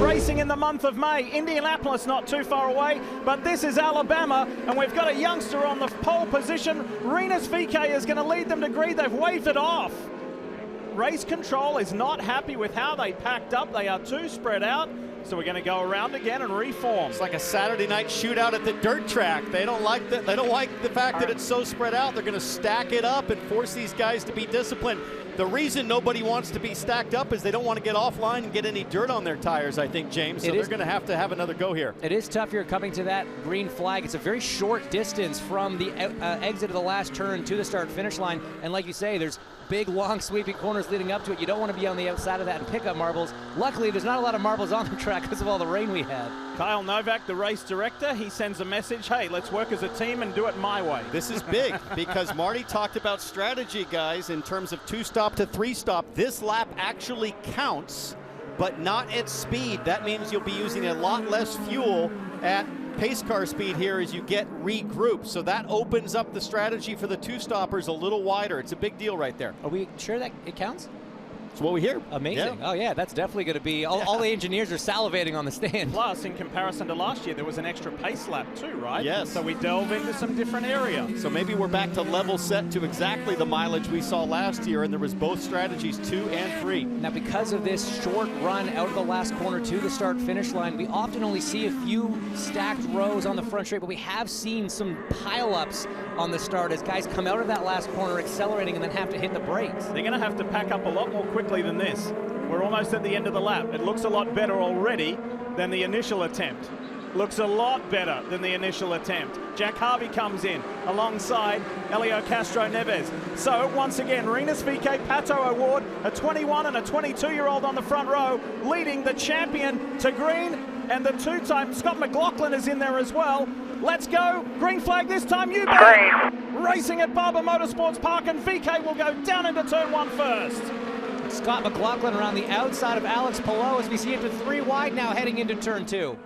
racing in the month of May. Indianapolis not too far away, but this is Alabama, and we've got a youngster on the pole position. Rinus VeeKay is going to lead them to green. They've waved it off. Race control is not happy with how they packed up. They are too spread out. So we're going to go around again and reform. It's like a Saturday night shootout at the dirt track. They don't like that. They don't like the fact that it's so spread out. They're going to stack it up and force these guys to be disciplined. The reason nobody wants to be stacked up is they don't want to get offline and get any dirt on their tires, I think, James. So they're going to have another go here. It is tough here coming to that green flag. It's a very short distance from the exit of the last turn to the start-finish line. And like you say, there's big, long, sweeping corners leading up to it. You don't want to be on the outside of that and pick up marbles. Luckily, there's not a lot of marbles on the track because of all the rain we had. Kyle Novak, the race director, he sends a message, hey, let's work as a team and do it my way. This is big because Marty talked about strategy, guys, in terms of 2-stop to 3-stop. This lap actually counts, but not at speed. That means you'll be using a lot less fuel at pace car speed here as you get regrouped. So that opens up the strategy for the 2-stoppers a little wider. It's a big deal right there. Are we sure that it counts? That's what we hear. Amazing. Yeah. Oh, yeah, that's definitely going to be, all the engineers are salivating on the stand. Plus, in comparison to last year, there was an extra pace lap too, right? Yes. So we delve into some different area. So maybe we're back to level set to exactly the mileage we saw last year, and there was both strategies, 2 and 3. Now, because of this short run out of the last corner to the start-finish line, we often only see a few stacked rows on the front straight, but we have seen some pile-ups on the start as guys come out of that last corner accelerating and then have to hit the brakes. They're going to have to pack up a lot more quickly than this. We're almost at the end of the lap. It looks a lot better already than the initial attempt. Looks a lot better than the initial attempt. Jack Harvey comes in alongside Elio Castro Neves. So once again, Rinus VeeKay Pato Award, a 21 and a 22-year-old on the front row, leading the champion to green, and the two-time Scott McLaughlin is in there as well. Let's go. Green flag this time, you bet. Racing at Barber Motorsports Park, and VeeKay will go down into turn 1 first. Scott McLaughlin around the outside of Alex Palou as we see it to 3 wide now heading into turn 2.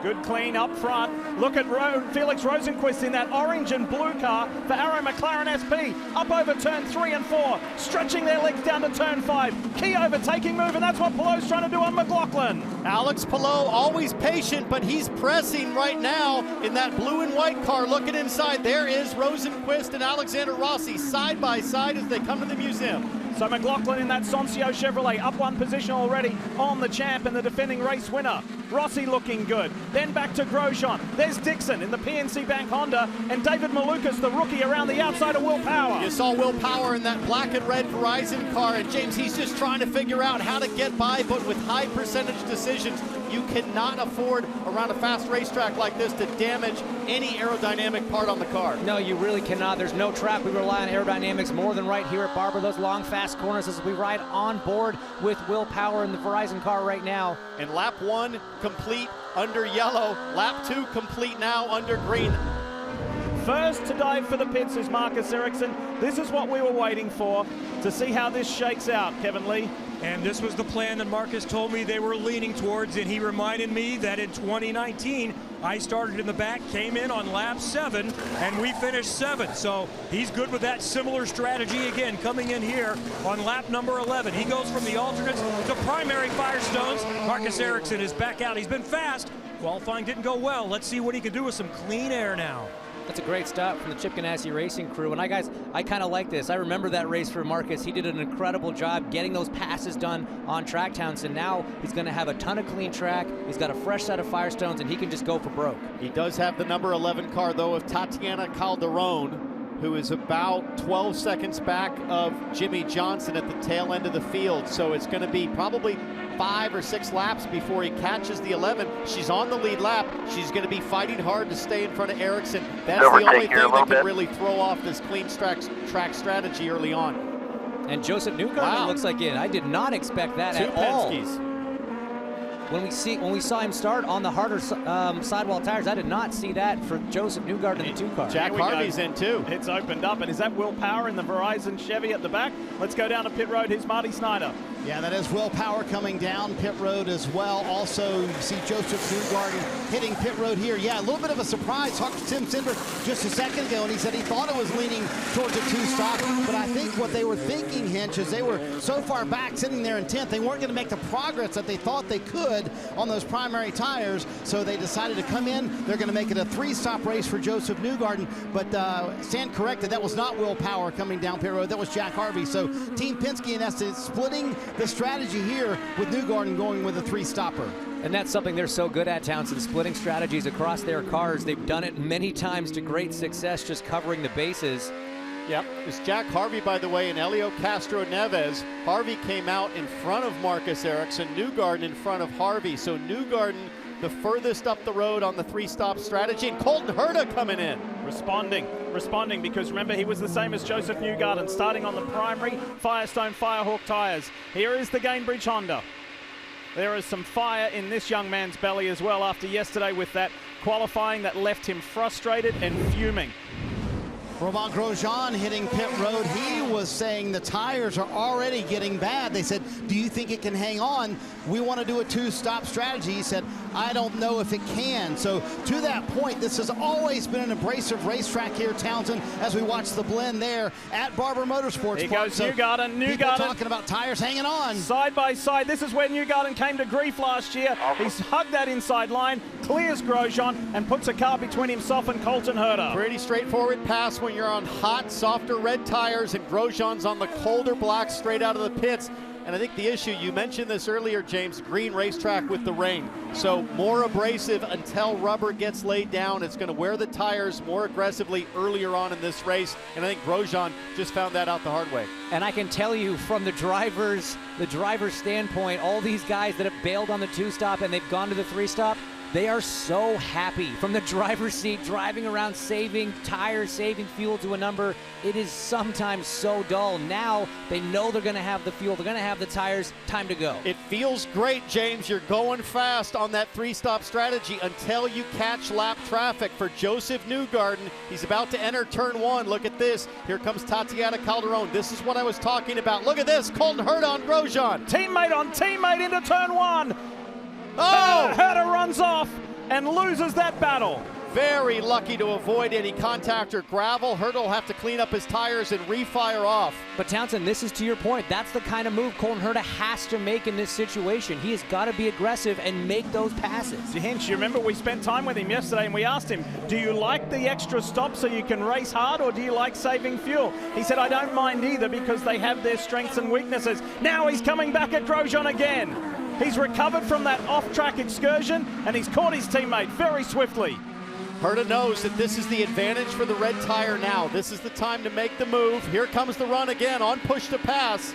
Good clean up front. Look at Felix Rosenquist in that orange and blue car for Arrow McLaren SP. Up over turn 3 and 4. Stretching their legs down to turn 5. Key overtaking move, and that's what Palou's trying to do on McLaughlin. Alex Palou, always patient, but he's pressing right now in that blue and white car. Looking inside, there is Rosenquist and Alexander Rossi side by side as they come to the museum. So McLaughlin in that Soncio Chevrolet, up 1 position already on the champ and the defending race winner. Rossi looking good. Then back to Grosjean. There's Dixon in the PNC Bank Honda, and David Malukas, the rookie, around the outside of Will Power. You saw Will Power in that black and red Verizon car, and James, he's just trying to figure out how to get by, but with high percentage decisions, you cannot afford around a fast racetrack like this to damage any aerodynamic part on the car. No, you really cannot. There's no track. We rely on aerodynamics more than right here at Barber. Those long, fast corners as we ride on board with Will Power in the Verizon car right now. And lap 1 complete under yellow. Lap 2 complete now under green. First to dive for the pits is Marcus Ericsson. This is what we were waiting for, to see how this shakes out, Kevin Lee. And this was the plan that Marcus told me they were leaning towards, and he reminded me that in 2019, I started in the back, came in on lap 7, and we finished 7th. So he's good with that similar strategy again, coming in here on lap number 11. He goes from the alternates to primary Firestones. Marcus Ericsson is back out. He's been fast. Qualifying didn't go well. Let's see what he can do with some clean air now. That's a great stop from the Chip Ganassi Racing crew. And I kind of like this. I remember that race for Marcus. He did an incredible job getting those passes done on Tracktown. So now he's going to have a ton of clean track. He's got a fresh set of Firestones, and he can just go for broke. He does have the number 11 car, though, of Tatiana Calderon, who is about 12 seconds back of Jimmy Johnson at the tail end of the field. So it's going to be probably 5 or 6 laps before he catches the 11. She's on the lead lap. She's going to be fighting hard to stay in front of Ericsson. That's the only thing that can really throw off this clean track strategy early on. And Joseph Newgarden looks like it. I did not expect that at all. When we saw him start on the harder sidewall tires, I did not see that for Joseph Newgarden in the 2 car. Jack Harvey's in too. It's opened up, and is that Will Power in the Verizon Chevy at the back? Let's go down to pit road. Here's Marty Snyder. Yeah, that is Will Power coming down pit road as well. Also, you see Joseph Newgarden hitting pit road here. Yeah, a little bit of a surprise. Talked to Tim Cinder just a second ago, and he said he thought it was leaning towards a 2-stop. But I think what they were thinking, Hinch, is they were so far back sitting there in 10th, they weren't going to make the progress that they thought they could. good on those primary tires, so they decided to come in. They're going to make it a 3-stop race for Joseph Newgarden, but stand corrected, that was not Will Power coming down pit road, that was Jack Harvey. So Team Penske, in essence, splitting the strategy here with Newgarden going with a 3-stopper. And that's something they're so good at, Townsend, splitting strategies across their cars. They've done it many times to great success, just covering the bases. Yep, it's Jack Harvey, by the way, and Helio Castro Neves. Harvey came out in front of Marcus Ericsson, Newgarden in front of Harvey. So Newgarden the furthest up the road on the 3-stop strategy, and Colton Herta coming in. Responding, because remember, he was the same as Joseph Newgarden, starting on the primary Firestone Firehawk tires. Here is the Gainbridge Honda. There is some fire in this young man's belly as well after yesterday with that qualifying that left him frustrated and fuming. Romain Grosjean hitting pit road. He was saying the tires are already getting bad. They said, do you think it can hang on? We want to do a 2-stop strategy. He said, I don't know if it can. So to that point, this has always been an abrasive racetrack here, Townsend, as we watch the blend there at Barber Motorsports Park. Here goes Newgarden. Talking about tires hanging on. Side by side. This is where Newgarden came to grief last year. He's hugged that inside line, clears Grosjean, and puts a car between himself and Colton Herta. Pretty straightforward pass when you're on hot, softer red tires, and Grosjean's on the colder black straight out of the pits. And I think the issue, you mentioned this earlier, James, green racetrack with the rain. So more abrasive until rubber gets laid down. It's going to wear the tires more aggressively earlier on in this race. And I think Grosjean just found that out the hard way. And I can tell you from the driver's standpoint, all these guys that have bailed on the 2-stop and they've gone to the 3-stop, they are so happy from the driver's seat, driving around, saving tires, saving fuel to a number. It is sometimes so dull. Now they know they're going to have the fuel, they're going to have the tires, time to go. It feels great, James. You're going fast on that 3-stop strategy until you catch lap traffic for Joseph Newgarden. He's about to enter turn 1. Look at this. Here comes Tatiana Calderon. This is what I was talking about. Look at this. Colton Herta on Grosjean. Teammate on teammate into turn 1. Oh! Herta runs off and loses that battle. Very lucky to avoid any contact or gravel. Herta will have to clean up his tires and refire off. But Townsend, this is to your point. That's the kind of move Colton Herta has to make in this situation. He has got to be aggressive and make those passes. Hinch, you remember we spent time with him yesterday and we asked him, do you like the extra stop so you can race hard, or do you like saving fuel? He said, I don't mind either because they have their strengths and weaknesses. Now he's coming back at Grosjean again. He's recovered from that off-track excursion and he's caught his teammate very swiftly. Herta knows that this is the advantage for the red tire now. This is the time to make the move. Here comes the run again on push to pass.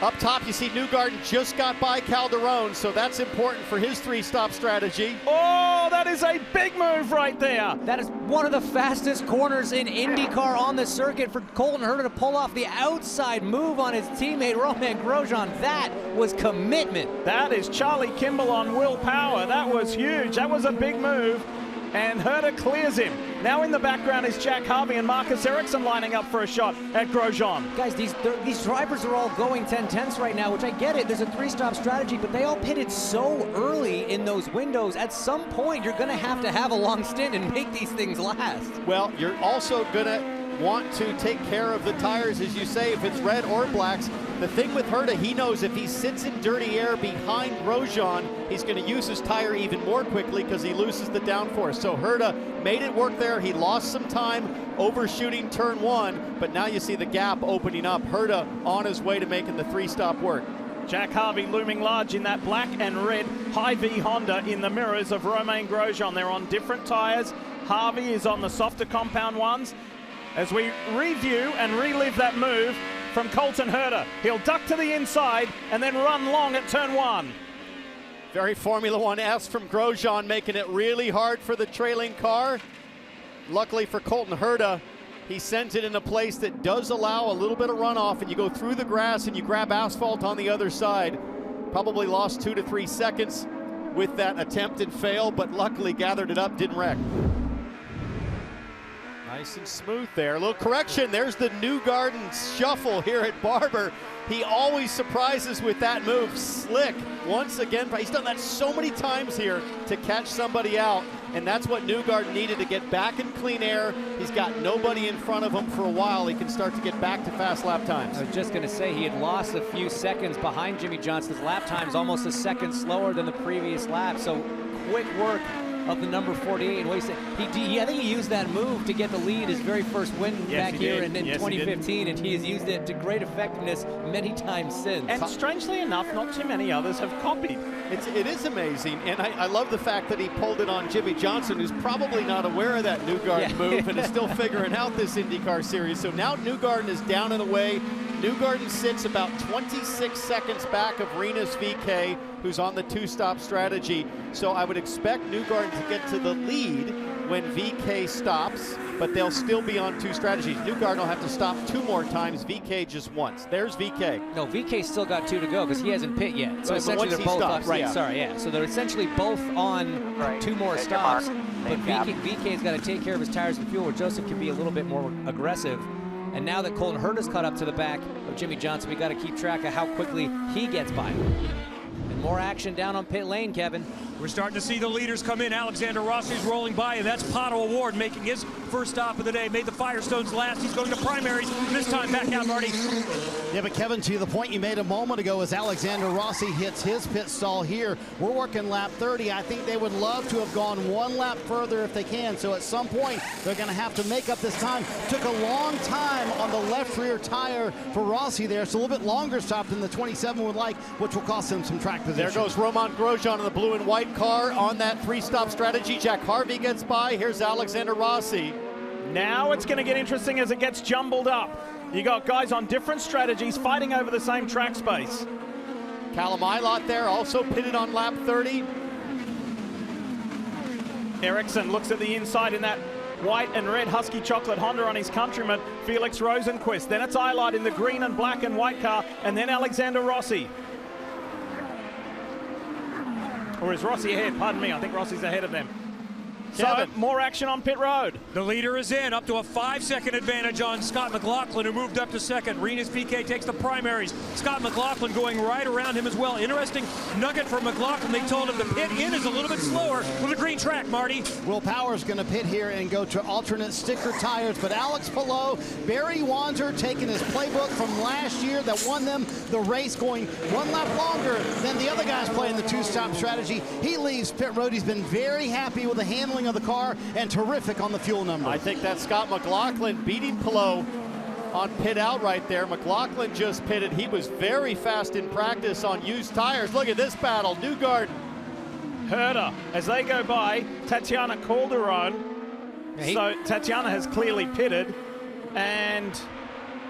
Up top, you see Newgarden just got by Calderon, so that's important for his 3-stop strategy. Oh, that is a big move right there. That is one of the fastest corners in IndyCar on the circuit for Colton Herta to pull off the outside move on his teammate Romain Grosjean. That was commitment. That is Charlie Kimball on Will Power. That was huge. That was a big move. And Herta clears him. Now in the background is Jack Harvey and Marcus Ericsson lining up for a shot at Grosjean. Guys, these drivers are all going 10/10ths right now, which I get it. There's a 3-stop strategy, but they all pitted so early in those windows. At some point, you're going to have a long stint and make these things last. Well, you're also going to want to take care of the tires, as you say, if it's red or blacks. The thing with Herta, he knows if he sits in dirty air behind Grosjean, he's going to use his tire even more quickly because he loses the downforce. So Herta made it work there. He lost some time overshooting turn 1, but now you see the gap opening up. Herta on his way to making the 3-stop work. Jack Harvey looming large in that black and red Hy-Vee Honda in the mirrors of Romain Grosjean. They're on different tires. Harvey is on the softer compound ones. As we review and relive that move from Colton Herta, he'll duck to the inside and then run long at turn 1. Very Formula One-esque from Grosjean, making it really hard for the trailing car. Luckily for Colton Herta, he sends it in a place that does allow a little bit of runoff, and you go through the grass and you grab asphalt on the other side. Probably lost 2 to 3 seconds with that attempt and fail, but luckily gathered it up, didn't wreck. Nice and smooth there. A little correction, there's the Newgarden shuffle here at Barber. He always surprises with that move. Slick, once again, he's done that so many times here to catch somebody out, and that's what Newgarden needed to get back in clean air. He's got nobody in front of him for a while. He can start to get back to fast lap times. I was just going to say, he had lost a few seconds behind Jimmy Johnson's lap times, almost a second slower than the previous lap, so quick work of the number 48. And what he said, I think he used that move to get the lead, his very first win back here in 2015, and he has used it to great effectiveness many times since. And strangely enough, not too many others have copied. It is amazing, and I love the fact that he pulled it on Jimmy Johnson, who's probably not aware of that Newgarden move and is still figuring out this IndyCar series. So now Newgarden is down and away. Newgarden sits about 26 seconds back of Rinus VeeKay, who's on the two-stop strategy. So I would expect Newgarden to get to the lead when VeeKay stops, but they'll still be on two strategies. Newgarden will have to stop 2 more times, VeeKay just once. There's VeeKay. No, VeeKay's still got 2 to go because he hasn't pit yet. So right, essentially they're both stops, right. Yeah. Sorry, yeah. So they're essentially both on 2 more stops. But VeeKay's got to take care of his tires and fuel, where Joseph can be a little bit more aggressive. And now that Colton Herta's caught up to the back of Jimmy Johnson, we got to keep track of how quickly he gets by him. And more action down on pit lane, Kevin. We're starting to see the leaders come in. Alexander Rossi's rolling by, and that's Pato O'Ward making his first stop of the day. Made the Firestones last. He's going to primaries. This time back out, Marty. Yeah, but Kevin, to the point you made a moment ago, as Alexander Rossi hits his pit stall here, we're working lap 30. I think they would love to have gone 1 lap further if they can. So at some point, they're going to have to make up this time. Took a long time on the left rear tire for Rossi there. So a little bit longer stop than the 27 would like, which will cost him some track position. There goes Romain Grosjean in the blue and white car on that 3-stop strategy. Jack Harvey gets by. Here's Alexander Rossi. Now it's going to get interesting as it gets jumbled up. You got guys on different strategies fighting over the same track space. Callum Eilert there, also pitted on lap 30. Ericsson looks at the inside in that white and red Husky chocolate Honda on his countryman, Felix Rosenquist. Then it's Eilert in the green and black and white car, and then Alexander Rossi. Or is Rossi ahead? Pardon me, I think Rossi's ahead of them. So, more action on pit road. The leader is in, up to a 5-second advantage on Scott McLaughlin, who moved up to second. Rinus VeeKay takes the primaries. Scott McLaughlin going right around him as well. Interesting nugget for McLaughlin. They told him the pit in is a little bit slower with a green track, Marty. Will Power's going to pit here and go to alternate sticker tires, but Alex Palou, Barry Wanzer taking his playbook from last year that won them the race, going 1 lap longer than the other guys playing the 2-stop strategy. He leaves pit road. He's been very happy with the handling of the car and terrific on the fuel number. I think that's Scott McLaughlin beating Palou on pit out right there. McLaughlin just pitted. He was very fast in practice on used tires. Look at this battle. Newgarden. Herta, as they go by, Tatiana Calderon. So Tatiana has clearly pitted, and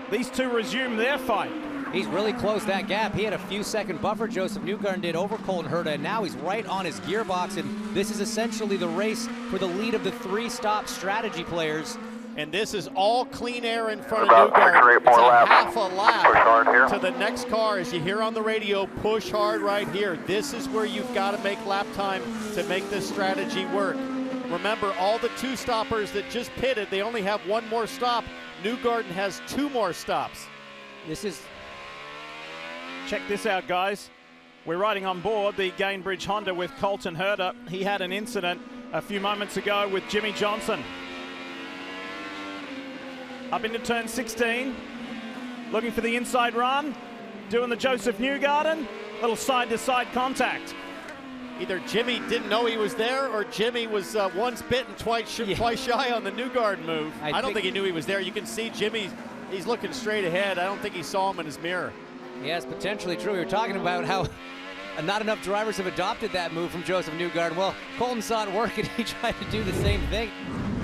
these two resume their fight. He's really closed that gap. He had a few-second buffer, Joseph Newgarden did, over Colton Herta, and now he's right on his gearbox, and this is essentially the race for the lead of the 3-stop strategy players. And this is all clean air in front of Newgarden. It's a half a lap to the next car. As you hear on the radio, push hard right here. This is where you've got to make lap time to make this strategy work. Remember, all the 2-stoppers that just pitted, they only have 1 more stop. Newgarden has 2 more stops. This is... Check this out, guys. We're riding on board the Gainbridge Honda with Colton Herta. He had an incident a few moments ago with Jimmy Johnson. Up into turn 16, looking for the inside run, doing the Joseph Newgarden, little side-to-side contact. Either Jimmy didn't know he was there, or Jimmy was once bitten, twice shy on the Newgarden move. I don't think he knew he was there. You can see Jimmy, he's looking straight ahead. I don't think he saw him in his mirror. Yes, potentially true. We were talking about how not enough drivers have adopted that move from Joseph Newgarden. Well, Colton saw it work, and he tried to do the same thing.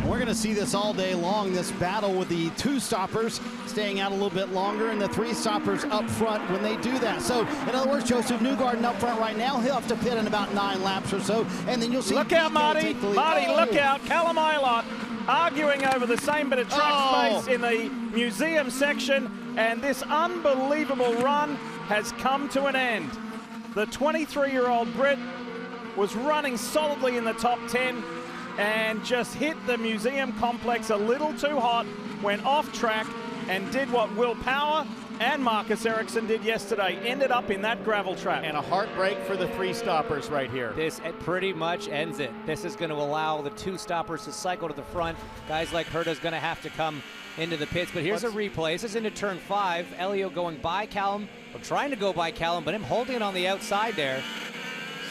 We're going to see this all day long, this battle with the 2-stoppers staying out a little bit longer and the 3-stoppers up front when they do that. So, in other words, Joseph Newgarden up front right now, he'll have to pit in about 9 laps or so, and then you'll see... Look out, Marty! Marty, look out! Callum Eilert arguing over the same bit of track space in the museum section, and this unbelievable run has come to an end. The 23-year-old Brit was running solidly in the top 10. and just hit the museum complex a little too hot, went off track and did what Will Power and Marcus Ericsson did yesterday, ended up in that gravel trap. And a heartbreak for the three stoppers right here. This pretty much ends it. This is going to allow the two stoppers to cycle to the front. Guys like Herta's going to have to come into the pits, but here's a replay. This is into turn 5. Elio going by Callum, or trying to go by Callum, but him holding it on the outside there.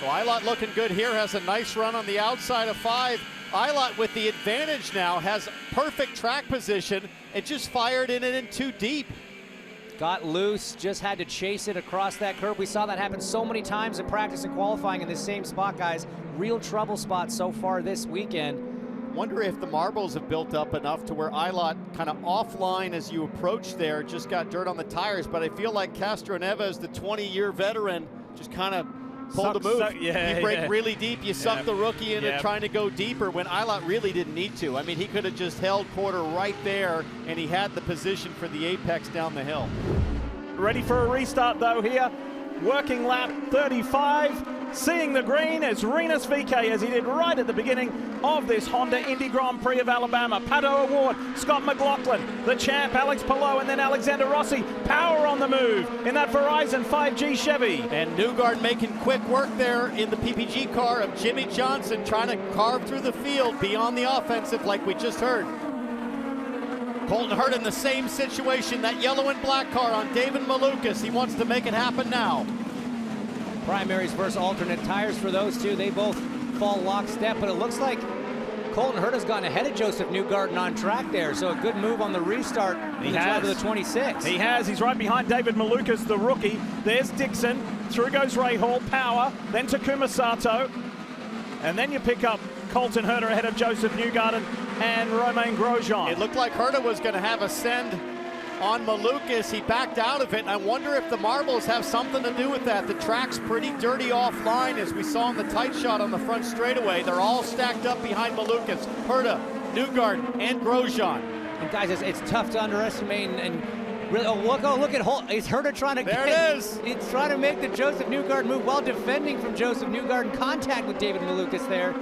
So Eilert looking good here, has a nice run on the outside of 5. Eilert with the advantage now, has perfect track position. It just fired in it in too deep. Got loose, just had to chase it across that curb. We saw that happen so many times in practice and qualifying in this same spot, guys. Real trouble spot so far this weekend. Wonder if the marbles have built up enough to where Eilert kind of offline as you approach there, just got dirt on the tires, but I feel like Castro Neves, the 20-year veteran, just kind of pulled a move. You break really deep, you suck the rookie into trying to go deeper when Eilert really didn't need to. I mean, he could have just held Porter right there, and he had the position for the apex down the hill. Ready for a restart though here. Working lap 35. Seeing the green as Rinus VeeKay, as he did right at the beginning of this Honda Indy Grand Prix of Alabama. Pato Award, Scott McLaughlin, the champ, Alex Palou, and then Alexander Rossi. Power on the move in that Verizon 5G Chevy. And Newgarden making quick work there in the PPG car of Jimmy Johnson, trying to carve through the field beyond the offensive like we just heard. Colton Herta in the same situation, that yellow and black car on David Malukas. He wants to make it happen now. Primaries versus alternate tires for those two. They both fall lockstep, but it looks like Colton Herta's gotten ahead of Joseph Newgarden on track there, so a good move on the restart. He has to the 26. He has. He's right behind David Malukas, the rookie. There's Dixon. Through goes Ray Hall. Power. Then Takuma Sato. And then you pick up Colton Herta ahead of Joseph Newgarden and Romain Grosjean. It looked like Herta was going to have a send on Malukas. He backed out of it, and I wonder if the marbles have something to do with that. The track's pretty dirty offline, as we saw in the tight shot on the front straightaway. They're all stacked up behind Malukas, Herta, Newgarden, and Grosjean. And guys, it's tough to underestimate and really, look at Holt. Is Herta trying to There it is. He's trying to make the Joseph Newgarden move while defending from Joseph Newgarden. Contact with David Malukas there.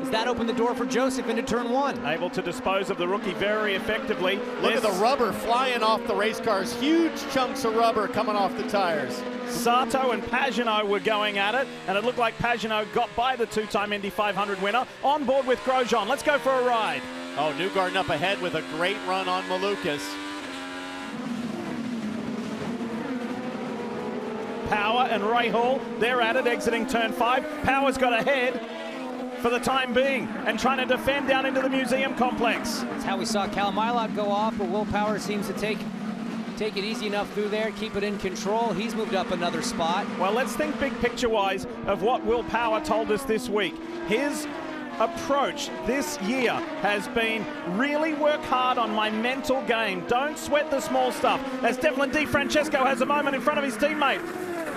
Does that open the door for Joseph into turn 1? Able to dispose of the rookie very effectively. Look at the rubber flying off the race cars. Huge chunks of rubber coming off the tires. Sato and Pagenaud were going at it, and it looked like Pagenaud got by the two-time Indy 500 winner. On board with Grosjean. Let's go for a ride. Oh, Newgarden up ahead with a great run on Malukas. Power and Ray Hall, they're at it, exiting turn 5. Power's got ahead for the time being and trying to defend down into the museum complex. That's how we saw Callum Eilert go off, but Will Power seems to take it easy enough through there, keep it in control. He's moved up another spot. Well, let's think big picture-wise of what Will Power told us this week. His approach this year has been really work hard on my mental game. Don't sweat the small stuff. As Devlin DiFrancesco has a moment in front of his teammate.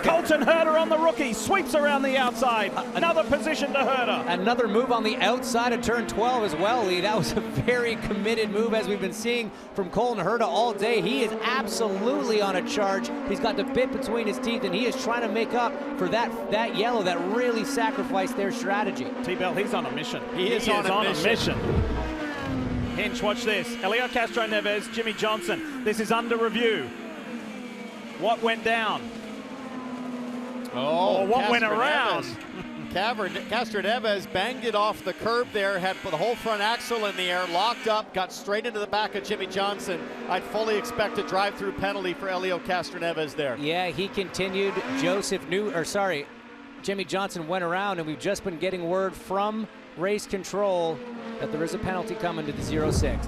Colton Herta on the rookie, sweeps around the outside. Another position to Herta. Another move on the outside of turn 12 as well, Lee. That was a very committed move, as we've been seeing from Colton Herta all day. He is absolutely on a charge. He's got the bit between his teeth, and he is trying to make up for that yellow that really sacrificed their strategy. T-Bell, he's on a mission. He is on a mission. Hinch, watch this. Elio Castro Neves, Jimmy Johnson. This is under review. What went down? Oh, what went around? Castro Neves banged it off the curb there, had the whole front axle in the air, locked up, got straight into the back of Jimmy Johnson. I'd fully expect a drive-through penalty for Elio Castro Neves there. Yeah, he continued. Jimmy Johnson went around, and we've just been getting word from race control that there is a penalty coming to the 06.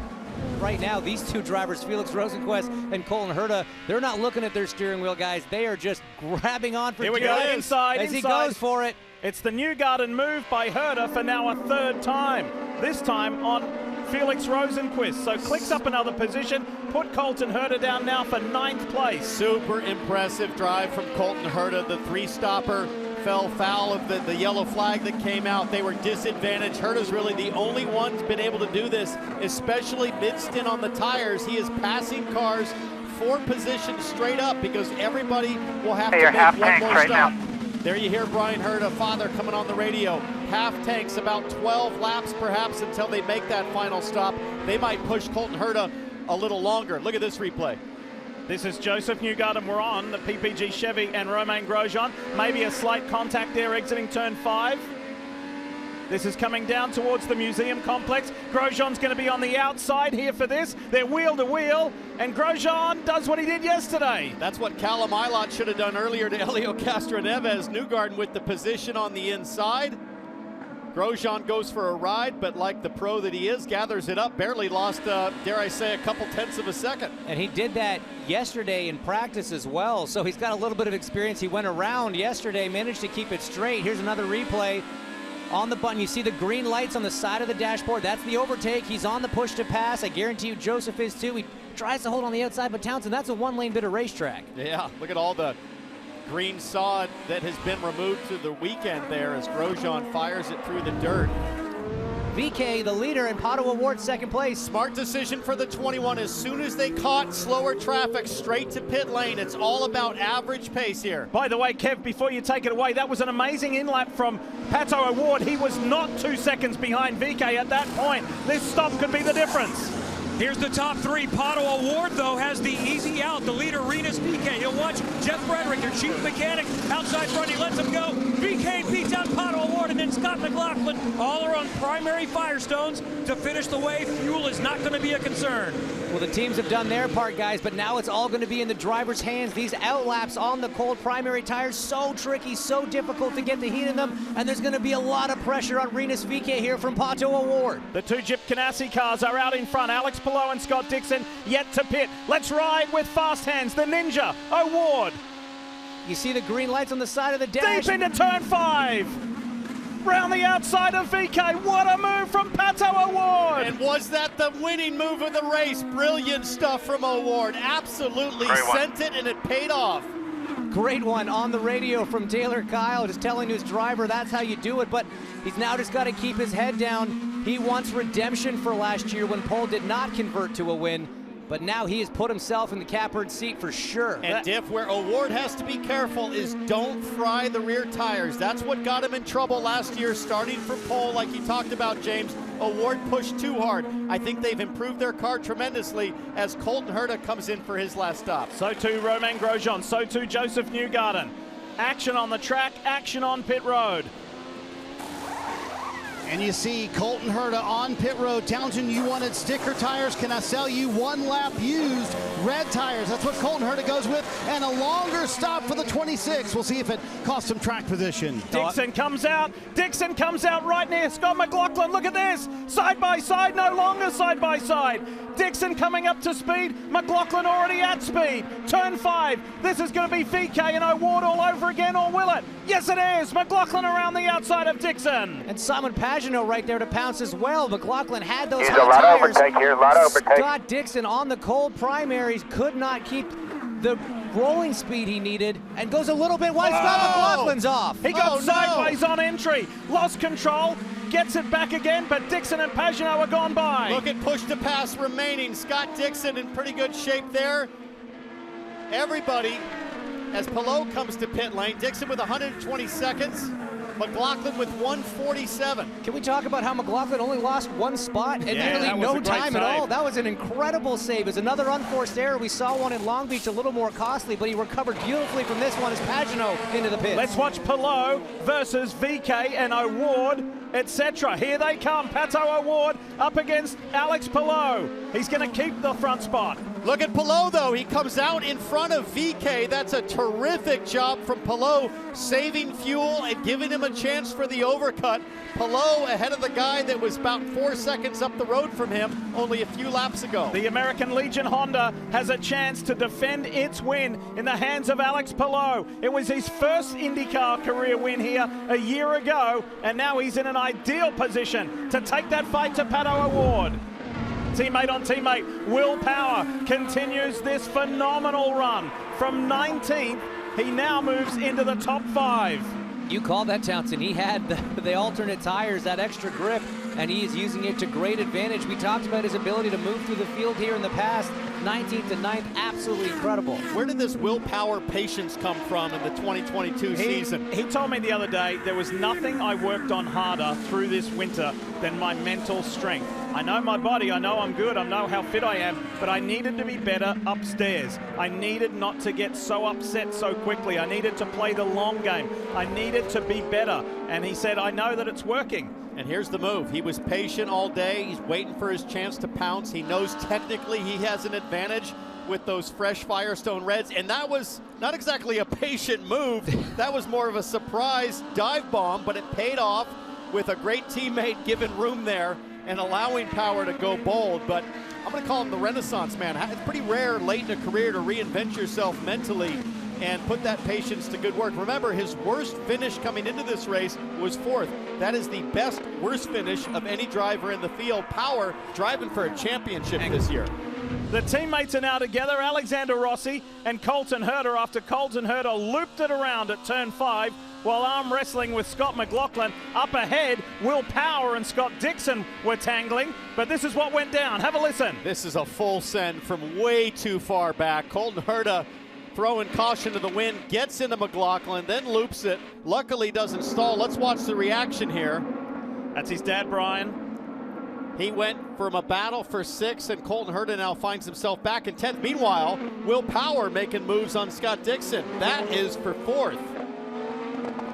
Right now, these two drivers, Felix Rosenqvist and Colton Herta, they're not looking at their steering wheel, guys. They are just grabbing on for Here we go, inside. He goes for it. It's the Newgarden move by Herta for now a third time. This time on Felix Rosenqvist. So clicks up another position, put Colton Herta down now for 9th place. Super impressive drive from Colton Herta, the three-stopper. Fell foul of the yellow flag that came out. They were disadvantaged. Herta's really the only one who's been able to do this, especially mid-stint on the tires. He is passing cars 4 positions straight up because everybody will have to make one more stop. There you hear Brian Herta, father, coming on the radio. Half tanks, about 12 laps perhaps until they make that final stop. They might push Colton Herta a little longer. Look at this replay. This is Joseph Newgarden. We're on the PPG Chevy and Romain Grosjean. Maybe a slight contact there exiting turn 5. This is coming down towards the museum complex. Grosjean's going to be on the outside here for this. They're wheel to wheel, and Grosjean does what he did yesterday. That's what Callum Ilott should have done earlier to Helio Castroneves. Newgarden with the position on the inside. Grosjean goes for a ride, but like the pro that he is, gathers it up, barely lost, dare I say, a couple tenths of a second. And he did that yesterday in practice as well, so he's got a little bit of experience. He went around yesterday, managed to keep it straight. Here's another replay. On the button, you see the green lights on the side of the dashboard. That's the overtake. He's on the push to pass. I guarantee you Joseph is too. He tries to hold on the outside, but Townsend, that's a one-lane bit of racetrack. Yeah, look at all the green sod that has been removed through the weekend there as Grosjean fires it through the dirt. VK, the leader, and Pato O'Ward second place. Smart decision for the 21. As soon as they caught slower traffic, straight to pit lane. It's all about average pace here. By the way, Kev, before you take it away, that was an amazing in-lap from Pato O'Ward. He was not 2 seconds behind VK at that point. This stop could be the difference. Here's the top 3. Pato O'Ward, though, has the easy out. The leader, Rinus VeeKay. He'll watch Jeff Frederick, their chief mechanic, outside front. He lets him go. VeeKay beats out Pato O'Ward, and then Scott McLaughlin. All are on primary Firestones to finish the way. Fuel is not going to be a concern. Well, the teams have done their part, guys, but now it's all going to be in the driver's hands. These outlaps on the cold primary tires, so tricky, so difficult to get the heat in them, and there's going to be a lot of pressure on Rinus VeeKay here from Pato O'Ward. The 2 Jip Ganassi cars are out in front. Alex Palou and Scott Dixon yet to pit. Let's ride with fast hands. The Ninja, O'Ward. You see the green lights on the side of the dash. Deep into turn 5. Round the outside of VK. What a move from Pato O'Ward. And was that the winning move of the race? Brilliant stuff from O'Ward. Absolutely sent it, and it paid off. Great one on the radio from Taylor Kyle, just telling his driver that's how you do it, but he's now just got to keep his head down. He wants redemption for last year when Pole did not convert to a win, but now he has put himself in the catbird seat for sure. And Diff, where O'Ward has to be careful is don't fry the rear tires. That's what got him in trouble last year, starting from pole like you talked about, James. O'Ward pushed too hard. I think they've improved their car tremendously as Colton Herta comes in for his last stop. So too Romain Grosjean, so too Joseph Newgarden. Action on the track, action on pit road. And you see Colton Herta on pit road. Townsend, you wanted sticker tires. Can I sell you 1 lap used red tires? That's what Colton Herta goes with. And a longer stop for the 26. We'll see if it costs him track position. Dixon comes out. Dixon comes out right near Scott McLaughlin. Look at this. Side by side, no longer side by side. Dixon coming up to speed. McLaughlin already at speed. Turn 5. This is going to be VK and O'Ward all over again, or will it? Yes, it is. McLaughlin around the outside of Dixon. And Simon Pagenaud right there to pounce as well. McLaughlin had those He's high a lot of tires. overtake here, a lot of overtake. Scott Dixon on the cold primaries could not keep the rolling speed he needed and goes a little bit wide. Scott McLaughlin's off. He got sideways on entry. Lost control. Gets it back again, but Dixon and Pagenaud are gone by. Look at push to pass remaining. Scott Dixon in pretty good shape there. Everybody, as Palou comes to pit lane, Dixon with 120 seconds. McLaughlin with 147. Can we talk about how McLaughlin only lost 1 spot and Yeah, nearly that was no a great time at save. all? That was an incredible save. It's another unforced error. We saw one in Long Beach, a little more costly, but he recovered beautifully from this one as Pagenaud into the pits. Let's watch Palou versus VK and O'Ward, etc. Here they come. Pato O'Ward up against Alex Palou. He's going to keep the front spot. Look at Palou, though. He comes out in front of VK. That's a terrific job from Palou, saving fuel and giving him a chance for the overcut. Palou ahead of the guy that was about 4 seconds up the road from him only a few laps ago. The American Legion Honda has a chance to defend its win in the hands of Alex Palou. It was his first IndyCar career win here a year ago, and now he's in an ideal position to take that fight to Pato O'Ward. Teammate on teammate, Will Power continues this phenomenal run. From 19th, he now moves into the top 5. You called that, Townsend. He had the alternate tires, that extra grip, and he is using it to great advantage. We talked about his ability to move through the field here in the past. 19th to 9th, absolutely incredible. Where did this willpower patience come from in the 2022 season? He told me the other day there was nothing I worked on harder through this winter than my mental strength. I know my body, I know I'm good, I know how fit I am, but I needed to be better upstairs. I needed not to get so upset so quickly. I needed to play the long game. I needed to be better. And he said, I know that it's working. And here's the move. He was patient all day. He's waiting for his chance to pounce. He knows technically he has an advantage with those fresh Firestone Reds. And that was not exactly a patient move. That was more of a surprise dive bomb, but it paid off with a great teammate giving room there and allowing Power to go bold. But I'm going to call him the Renaissance man. It's pretty rare late in a career to reinvent yourself mentally and put that patience to good work. Remember, his worst finish coming into this race was 4th. That is the best worst finish of any driver in the field. Power driving for a championship this year. The teammates are now together, Alexander Rossi and Colton Herta, after Colton Herta looped it around at turn 5 while arm wrestling with Scott McLaughlin. Up ahead, Will Power and Scott Dixon were tangling, but this is what went down. Have a listen. This is a full send from way too far back. Colton Herta throwing caution to the wind, gets into McLaughlin, then loops it. Luckily doesn't stall. Let's watch the reaction here. That's his dad, Brian. He went from a battle for 6th, and Colton Herta now finds himself back in 10th. Meanwhile, Will Power making moves on Scott Dixon. That is for 4th.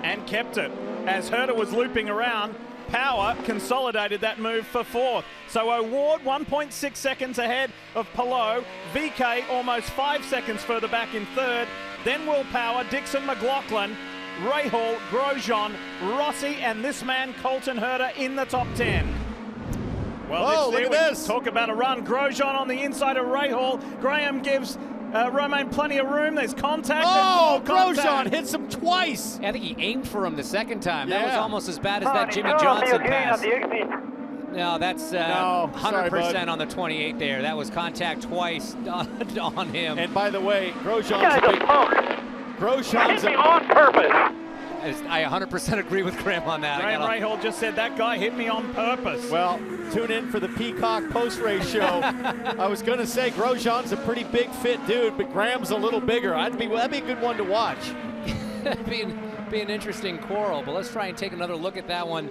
And kept it. As Herta was looping around, Power consolidated that move for 4th. So O'Ward 1.6 seconds ahead of Palou. VK almost 5 seconds further back in 3rd. Then Will Power, Dixon, McLaughlin, Rahal, Grosjean, Rossi, and this man Colton Herta in the top 10. Well, look at this. Talk about a run. Grosjean on the inside of Rahal. Graham gives Romain plenty of room. There's contact. Oh, Grosjean hits him twice. I think he aimed for him the second time. Yeah. That was almost as bad as that Jimmy Johnson pass. No, that's 100% on the 28 there. That was contact twice on him. And by the way, Grosjean's on purpose. I 100% agree with Graham on that. Graham Rahal just said that guy hit me on purpose. Well, tune in for the Peacock post-race show. I was going to say Grosjean's a pretty big fit dude, but Graham's a little bigger. That'd be a good one to watch. be an interesting quarrel, but let's try and take another look at that one.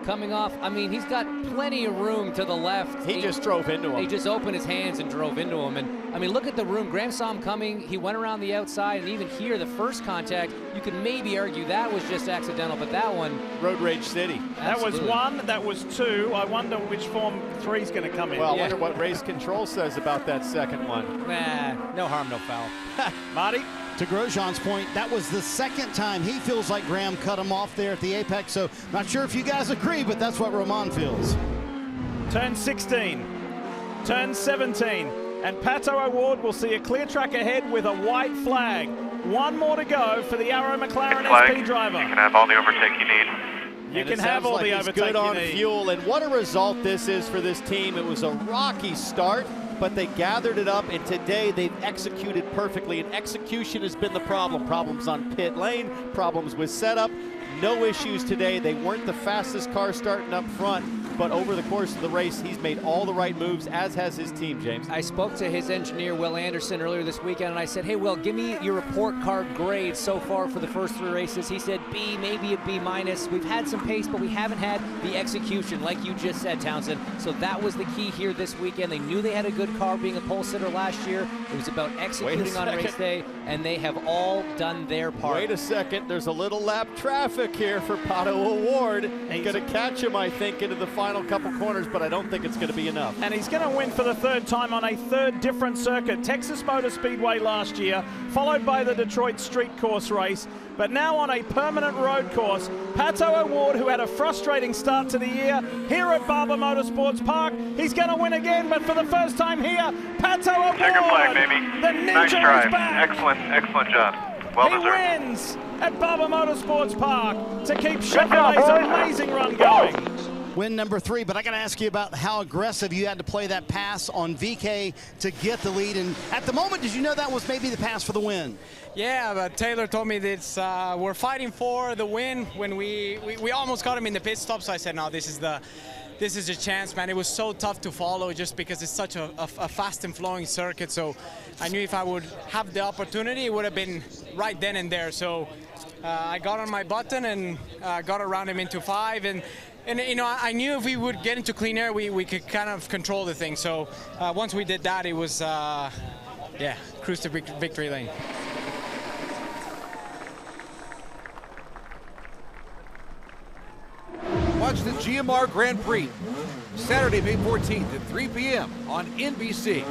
Coming off, I mean, he's got plenty of room to the left. He just drove into him. He just opened his hands and drove into him. And I mean, look at the room. Graham saw him coming. He went around the outside, and even here, the first contact, you could maybe argue that was just accidental, but that one. Road Rage City. That was 1, that was 2. I wonder which form 3 is going to come in. Well, I wonder what race control says about that second one. Nah, no harm, no foul. Marty? To Grosjean's point, that was the second time he feels like Graham cut him off there at the apex. So not sure if you guys agree, but that's what Romain feels. Turn 16, turn 17, and Pato O'Ward will see a clear track ahead with a white flag. 1 more to go for the Arrow McLaren SP driver. You can have all the overtake you need. You can have all the overtake good on you need. fuel, and what a result this is for this team. It was a rocky start, but they gathered it up, and today they've executed perfectly, and execution has been the problem. Problems on pit lane, problems with setup. No issues today. They weren't the fastest car starting up front, but over the course of the race, he's made all the right moves, as has his team, James. I spoke to his engineer, Will Anderson, earlier this weekend, and I said, hey, Will, give me your report card grade so far for the first 3 races. He said B, maybe a B-. We've had some pace, but we haven't had the execution, like you just said, Townsend. So that was the key here this weekend. They knew they had a good car being a pole sitter last year. It was about executing on race day, and they have all done their part. Wait a second, there's a little lap traffic here for Pato O'Ward. He's going to catch him, I think, into the final couple corners, but I don't think it's going to be enough. And he's going to win for the 3rd time on a 3rd different circuit. Texas Motor Speedway last year, followed by the Detroit Street Course race, but now on a permanent road course. Pato O'Ward, who had a frustrating start to the year, here at Barber Motorsports Park, he's going to win again, but for the first time here, Pato O'Ward, Checker flag, baby. The ninja Nice drive. is back. Excellent job. Well he deserved. wins at Barber Motorsports Park to keep Chevrolet's amazing run going. Win number 3, but I got to ask you about how aggressive you had to play that pass on VK to get the lead. And at the moment, did you know that was maybe the pass for the win? Yeah, but Taylor told me that we're fighting for the win when we almost got him in the pit stop. So I said, no, this is the this is a chance, man. It was so tough to follow just because it's such a fast and flowing circuit. So I knew if I would have the opportunity, it would have been right then and there. So I got on my button and got around him into 5. And you know, I knew if we would get into clean air, we could kind of control the thing. So once we did that, it was, yeah, cruise to victory lane. Watch the GMR Grand Prix Saturday, May 14th at 3 p.m. on NBC.